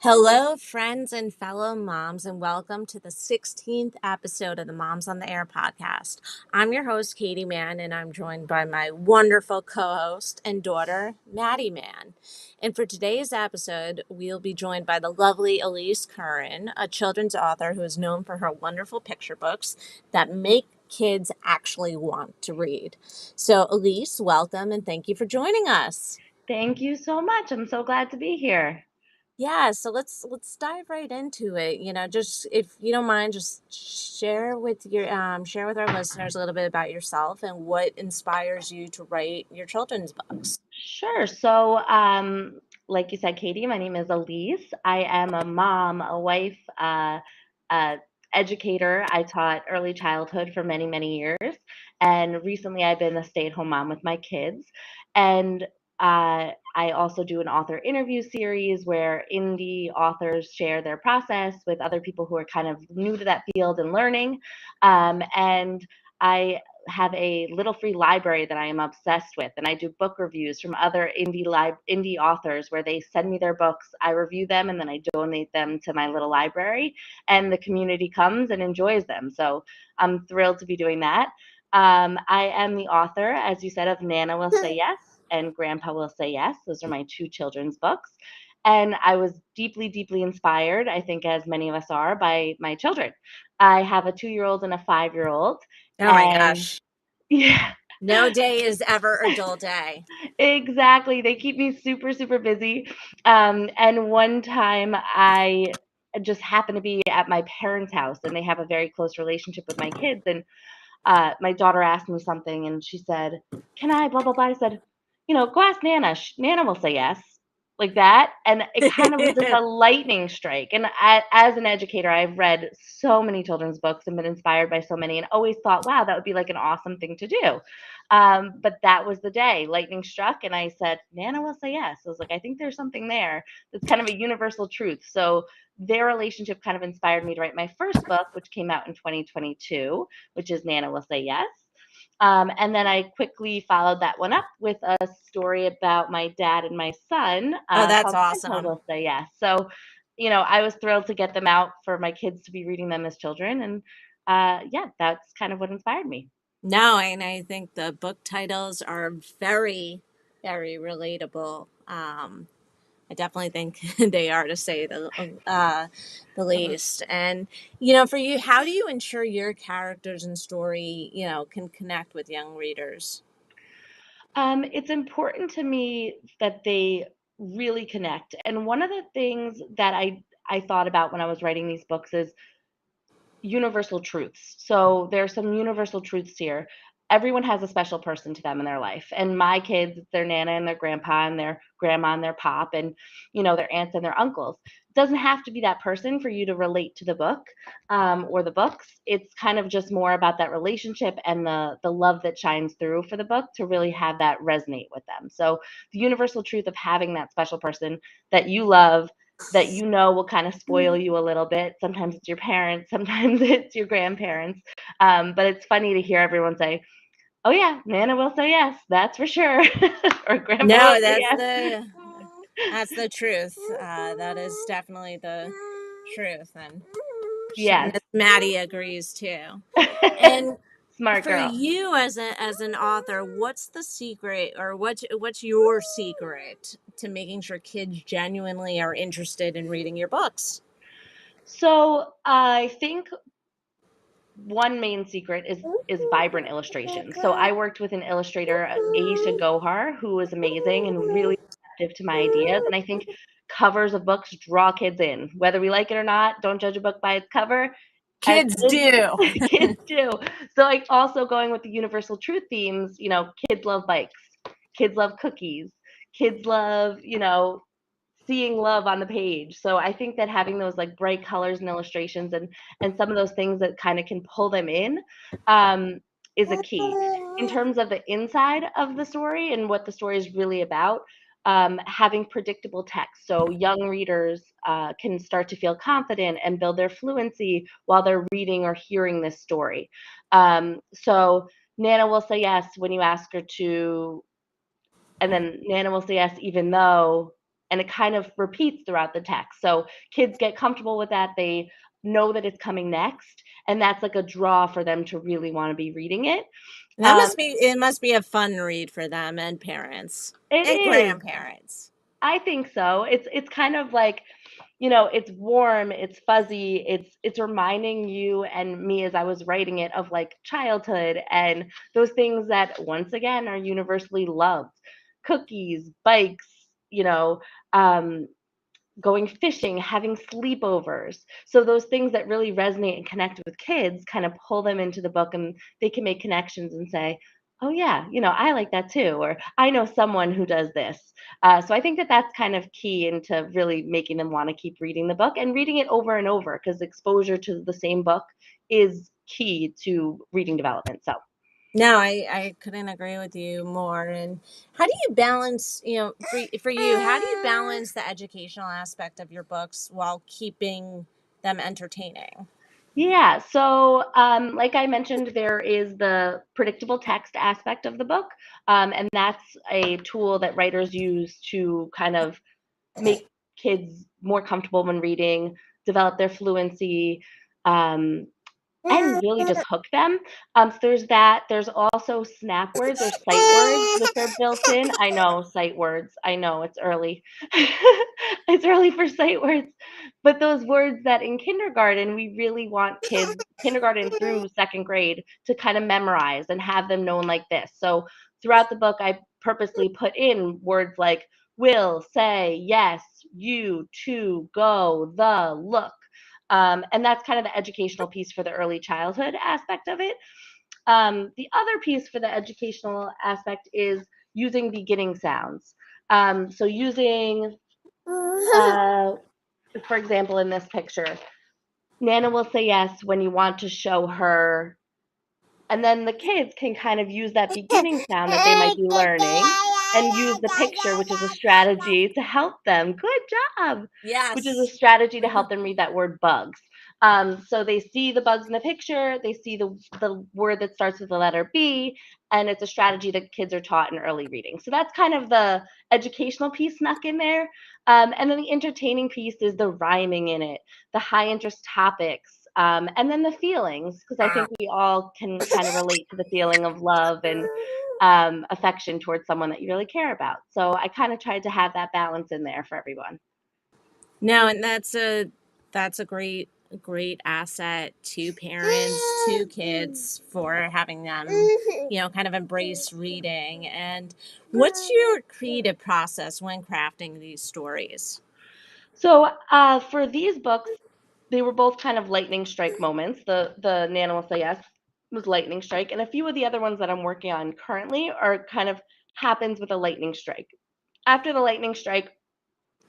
Hello, friends and fellow moms, and welcome to the 16th episode of the Moms on the Air podcast. I'm your host, Katie Mahon, and I'm joined by my wonderful co host and daughter, Maddie Mahon. And for today's episode, we'll be joined by the lovely Alise Curran, a children's author who is known for her wonderful picture books that make kids actually want to read. So, Alise, welcome and thank you for joining us. Thank you so much. I'm so glad to be here. Yeah, so let's dive right into it. Just if you don't mind, just share with our listeners a little bit about yourself and what inspires you to write your children's books. Sure. So, like you said, Katie, my name is Alise. I am a mom, a wife, a educator. I taught early childhood for many, many years, and recently I've been a stay-at-home mom with my kids. And I also do an author interview series where indie authors share their process with other people who are kind of new to that field and learning. And I have a little free library that I am obsessed with, and I do book reviews from other indie authors where they send me their books, I review them, and then I donate them to my little library, and the community comes and enjoys them. So I'm thrilled to be doing that. I am the author, as you said, of Nana Will Say Yes and Grandpa Will Say Yes. Those are my two children's books. And I was deeply, deeply inspired, I think, as many of us are, by my children. I have a 2-year-old and a 5-year-old. Oh my And gosh. yeah, No day is ever a dull day. exactly. They keep me super, super busy. And one time I just happened to be at my parents' house, and they have a very close relationship with my kids. And my daughter asked me something, and she said, "Can I?" Blah blah blah. I said, "Go ask Nana. Nana will say yes." Like that, and it kind of was just a lightning strike. And as an educator, I've read so many children's books and been inspired by so many, and always thought, "Wow, that would be like an awesome thing to do." But that was the day lightning struck, and I said, "Nana will say yes." I was like, "I think there's something there that's kind of a universal truth." So their relationship kind of inspired me to write my first book, which came out in 2022, which is Nana Will Say Yes. And then I quickly followed that one up with a story about my dad and my son Oh, that's called Grandpa awesome. Will Say Yes. So, I was thrilled to get them out for my kids to be reading them as children. And yeah, that's kind of what inspired me. No, and I think the book titles are very, very relatable. I definitely think they are, to say the least. And for you, how do you ensure your characters and story can connect with young readers? It's important to me that they really connect. And one of the things that I thought about when I was writing these books is universal truths. So there's some universal truths here. Everyone has a special person to them in their life. And my kids, it's their nana and their grandpa and their grandma and their pop and, their aunts and their uncles. It doesn't have to be that person for you to relate to the book or the books. It's kind of just more about that relationship and the love that shines through for the book to really have that resonate with them. So the universal truth of having that special person that you love, that will kind of spoil you a little bit. Sometimes it's your parents, sometimes it's your grandparents. But it's funny to hear everyone say, "Oh yeah, Nana will say yes, that's for sure," or "Grandpa will No, say that's yes." the truth. That is definitely the truth, and Yes. Miss Maddie agrees too. And Smart for girl. you as an author, what's the secret, or what's your secret to making sure kids genuinely are interested in reading your books? So I think one main secret is vibrant illustrations. So I worked with an illustrator, Aisha Gohar, who was amazing and really receptive to my ideas. And I think covers of books draw kids in, whether we like it or not. Don't judge a book by its cover. As Kids kids, do. kids do. So like also going with the universal truth themes, kids love bikes, kids love cookies, kids love, seeing love on the page. So I think that having those like bright colors and illustrations and some of those things that kind of can pull them in is a key. In terms of the inside of the story and what the story is really about, having predictable text so young readers can start to feel confident and build their fluency while they're reading or hearing this story. So Nana will say yes when you ask her to, and then Nana will say yes even though, and it kind of repeats throughout the text. So kids get comfortable with that. They know that it's coming next, and that's like a draw for them to really want to be reading it. That Um, must be it must be a fun read for them and parents it and is. grandparents. I think so. It's kind of like, it's warm, it's fuzzy, it's reminding you and me as I was writing it of like childhood and those things that once again are universally loved. Cookies, bikes, you know, um, going fishing, having sleepovers. So those things that really resonate and connect with kids kind of pull them into the book and they can make connections and say, oh yeah, I like that too, or I know someone who does this. So I think that that's kind of key into really making them want to keep reading the book and reading it over and over, because exposure to the same book is key to reading development. So No, I couldn't agree with you more. And how do you balance, for you, how do you balance the educational aspect of your books while keeping them entertaining? yeah, so like I mentioned, there is the predictable text aspect of the book, and that's a tool that writers use to kind of make kids more comfortable when reading, develop their fluency, um, and really just hook them. So there's that. There's also snap words or sight words, which are built in. I know sight words. I know it's early. It's early for sight words. But those words that in kindergarten, we really want kids, kindergarten through second grade, to kind of memorize and have them known like this. So throughout the book, I purposely put in words like will, say, yes, you, to, go, the, look. And that's kind of the educational piece for the early childhood aspect of it. The other piece for the educational aspect is using beginning sounds. So using, uh, for example, in this picture, Nana will say yes when you want to show her, and then the kids can kind of use that beginning sound that they might be learning and use the picture, which is a strategy to help them. Good job. Which is a Yes. strategy to help them read that word bugs. So they see the bugs in the picture, they see the word that starts with the letter B, and it's a strategy that kids are taught in early reading. So that's kind of the educational piece snuck in there. And then the entertaining piece is the rhyming in it, the high interest topics, and then the feelings, because I think we all can kind of relate to the feeling of love and affection towards someone that you really care about. So I kind of tried to have that balance in there for everyone. No, and that's a great asset to parents, to kids for having them, kind of embrace reading. And what's your creative process when crafting these stories? So for these books, they were both kind of lightning strike moments. The Nana will say yes was lightning strike, and a few of the other ones that I'm working on currently are kind of happens with a lightning strike. After the lightning strike,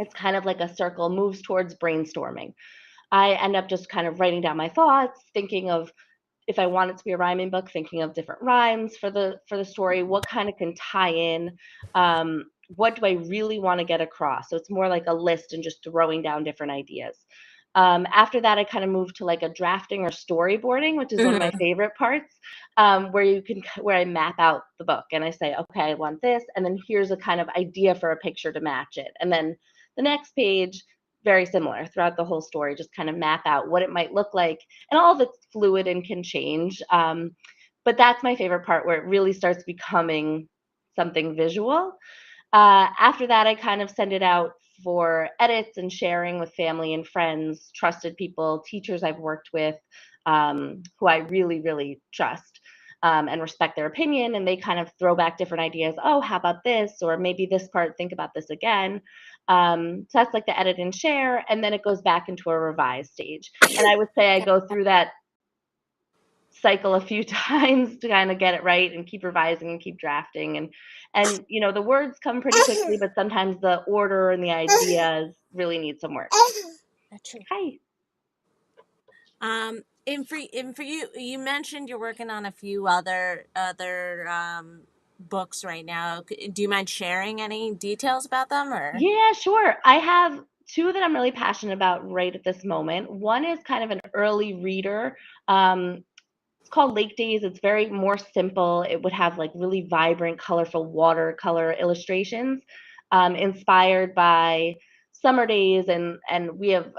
it's kind of like a circle moves towards brainstorming. I end up just kind of writing down my thoughts, thinking of, if I want it to be a rhyming book, thinking of different rhymes for the story, what kind of can tie in, what do I really want to get across. So it's more like a list and just throwing down different ideas. After that, I kind of moved to like a drafting or storyboarding, which is one of my Hmm. favorite parts, where I map out the book and I say, okay, I want this, and then here's a kind of idea for a picture to match it, and then the next page, very similar throughout the whole story, just kind of map out what it might look like, and all of it's fluid and can change. But that's my favorite part, where it really starts becoming something visual. After that, I kind of send it out for edits and sharing with family and friends, trusted people, teachers I've worked with, who I really, really trust. And respect their opinion, and they kind of throw back different ideas. Oh, how about this? Or maybe this part, think about this again. So that's like the edit and share, and then it goes back into a revised stage. And I would say I go through that cycle a few times to kind of get it right and keep revising and keep drafting, and the words come pretty quickly, but sometimes the order and the ideas really need some work. Hi. And for you, you mentioned you're working on a few other books right now. Do you mind sharing any details about them, or? Yeah, sure. I have two that I'm really passionate about right at this moment. One is kind of an early reader. It's called Lake Days. It's very more simple. It would have like really vibrant, colorful watercolor illustrations. inspired by summer days, and we have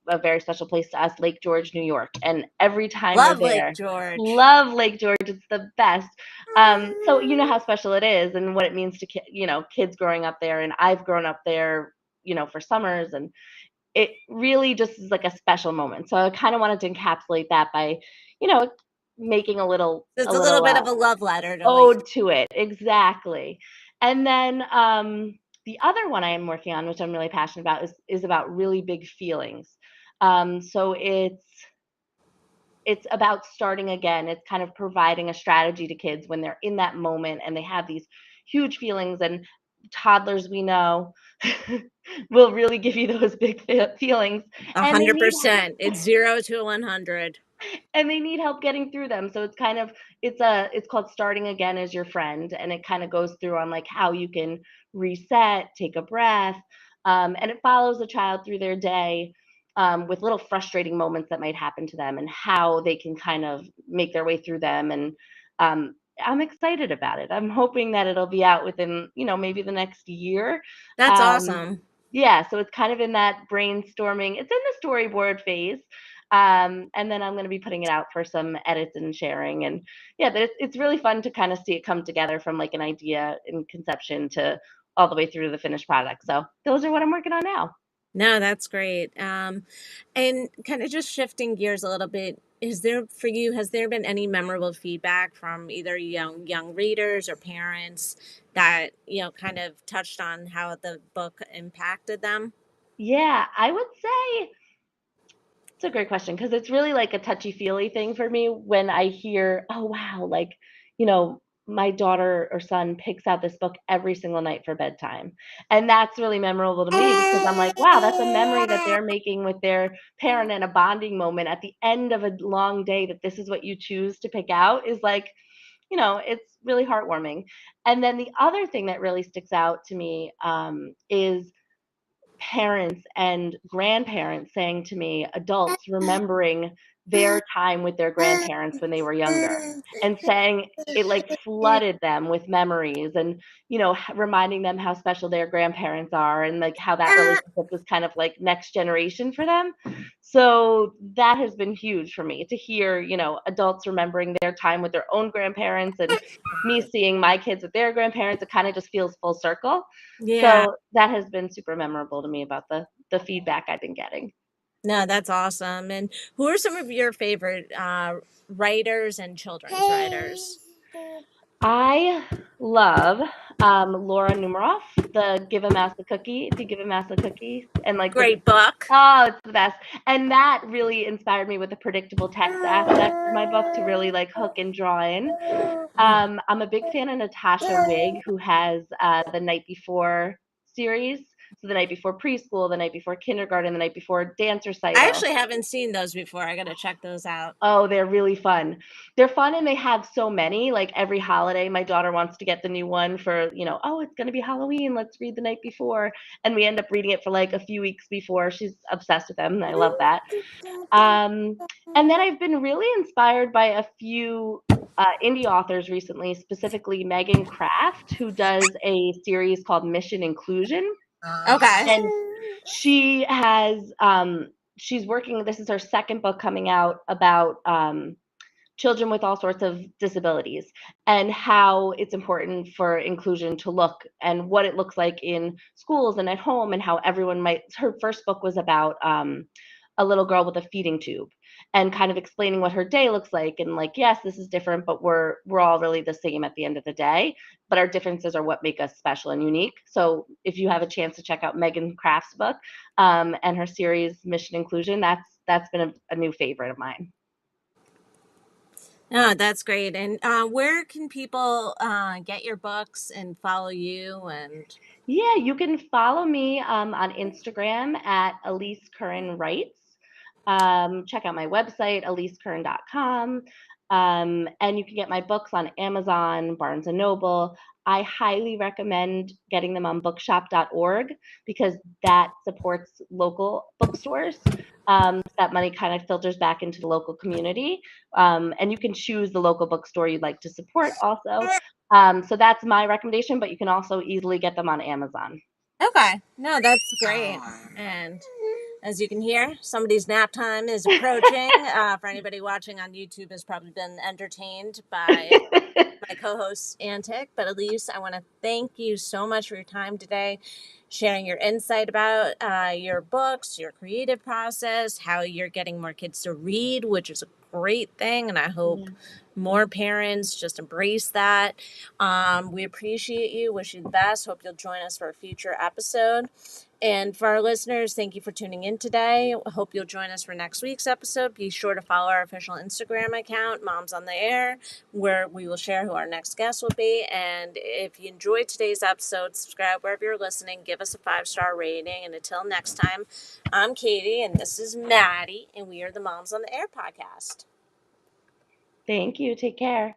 a very special place to us, Lake George, New York. And every time we're Love Lake there, George. love Lake George. It's the best. So you know how special it is and what it means to kids growing up there. And I've grown up there, for summers, and it really just is like a special moment. So I kind of wanted to encapsulate that by, you know, making a little It's a little bit of a love letter to Lake. ode to it. Exactly. And then the other one I am working on, which I'm really passionate about, is about really big feelings. So it's about starting again. It's kind of providing a strategy to kids when they're in that moment and they have these huge feelings. And toddlers, we know, will really give you those big feelings, and they need 100%. It's 0 to 100. and they need help getting through them. So it's kind of it's called Starting Again as Your Friend, and it kind of goes through on like how you can reset, take a breath, and it follows a child through their day, with little frustrating moments that might happen to them and how they can kind of make their way through them. And I'm excited about it. I'm hoping that it'll be out within, maybe the next year. That's Um, awesome. yeah, so it's kind of in that brainstorming. It's in the storyboard phase. And then I'm going to be putting it out for some edits and sharing. And yeah, but it's really fun to kind of see it come together from like an idea in conception to all the way through to the finished product. So those are what I'm working on now. No, that's great. And kind of just shifting gears a little bit, is there for you, has there been any memorable feedback from either young readers or parents that, kind of touched on how the book impacted them? Yeah, I would say it's a great question because it's really like a touchy-feely thing for me when I hear, "Oh, wow, like, you know, my daughter or son picks out this book every single night for bedtime." And that's really memorable to me because I'm like, "Wow, that's a memory that they're making with their parent and a bonding moment at the end of a long day, that this is what you choose to pick out," is like, it's really heartwarming. And then the other thing that really sticks out to me, is parents and grandparents saying to me, adults remembering their time with their grandparents when they were younger, and saying it like flooded them with memories, and reminding them how special their grandparents are, and like how that relationship was kind of like next generation for them. So that has been huge for me to hear, adults remembering their time with their own grandparents, and me seeing my kids with their grandparents. It kind of just feels full circle. Yeah. So that has been super memorable to me about the feedback I've been getting. No, that's awesome. And who are some of your favorite writers and children's writers? I love Laura Numeroff, the Give a Mouse a Cookie, if you give a mouse a cookie, and like the Great book. oh, it's the best. And that really inspired me with the predictable text aspect of my book to really like hook and draw in. I'm a big fan of Natasha Wig, who has the Night Before series. So the night before preschool, the night before kindergarten, the night before dance I recital. actually haven't seen those before. I got to check those out. Oh, they're really fun. They're fun, and they have so many. Like every holiday, my daughter wants to get the new one for, oh, it's going to be Halloween. Let's read the night before. And we end up reading it for like a few weeks before. She's obsessed with them, and I love that. Um, and then I've been really inspired by a few indie authors recently, specifically Megan Kraft, who does a series called Mission Inclusion. Okay. And she has she's working, this is her second book coming out about children with all sorts of disabilities, and how it's important for inclusion to look, and what it looks like in schools and at home, and how everyone might her first book was about a little girl with a feeding tube, and kind of explaining what her day looks like, and like, yes, this is different, but we're all really the same at the end of the day, but our differences are what make us special and unique. So if you have a chance to check out Megan Kraft's book, and her series Mission Inclusion, that's been a new favorite of mine. Oh, that's great. And where can people get your books and follow you? And Yeah, you can follow me on Instagram at Alise Curran Writes. check out my website, AliseCurran.com. And you can get my books on Amazon, Barnes and Noble. I highly recommend getting them on bookshop.org because that supports local bookstores. That money kind of filters back into the local community. And you can choose the local bookstore you'd like to support also. So that's my recommendation, but you can also easily get them on Amazon. Okay. No, that's great. And as you can hear, somebody's nap time is approaching. For anybody watching on YouTube, has probably been entertained by my co-host's antic. But Alise, I want to thank you so much for your time today, sharing your insight about your books, your creative process, how you're getting more kids to read, which is a great thing, and I hope more parents just embrace that. We appreciate you. Wish you the best. Hope you'll join us for a future episode. And for our listeners, thank you for tuning in today. Hope you'll join us for next week's episode. Be sure to follow our official Instagram account, Moms on the Air, where we will share who our next guest will be. And if you enjoyed today's episode, subscribe wherever you're listening. Give us a 5-star rating. And until next time, I'm Katie, and this is Maddie, and we are the Moms on the Air podcast. Thank you. Take care.